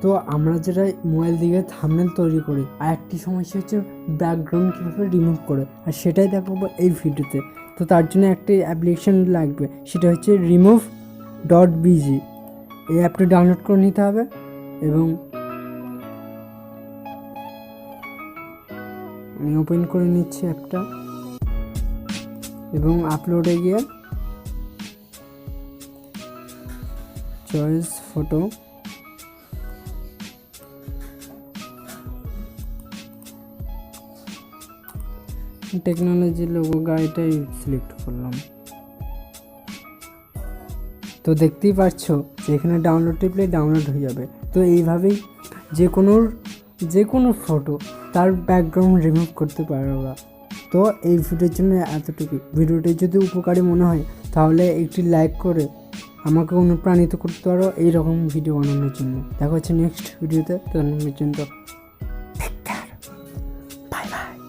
তো আমরা যেটা মোবাইল দিয়ে থাম্বনেল তৈরি করি, আর একটি সমস্যা হচ্ছে ব্যাকগ্রাউন্ড কীভাবে রিমুভ করে, আর সেটাই দেখাবো এই ভিডিওতে। তো তার জন্য একটি অ্যাপ্লিকেশন লাগবে, সেটা হচ্ছে remove.bg। এই অ্যাপটা ডাউনলোড করে নিতে হবে এবং আমি ওপেন করে নিচ্ছি অ্যাপটা এবং আপলোডে গিয়ে চয়েস ফটো টেকনোলজি লোগো গাড়িটাই সিলেক্ট করলাম। তো দেখতেই পাচ্ছ যে এখানে ডাউনলোড টিপলে ডাউনলোড হয়ে যাবে। তো এইভাবেই যে কোনো ফটো তার ব্যাকগ্রাউন্ড রিমুভ করতে পারবা। তো এই ভিডিওর জন্য এতটুকু। ভিডিওটি যদি উপকারী মনে হয় তাহলে একটি লাইক করে আমাকে অনুপ্রাণিত করতে পারো এইরকম ভিডিও বানানোর জন্য। দেখা হচ্ছে নেক্সট ভিডিওতে। ততক্ষণ পর্যন্ত বাই বাই।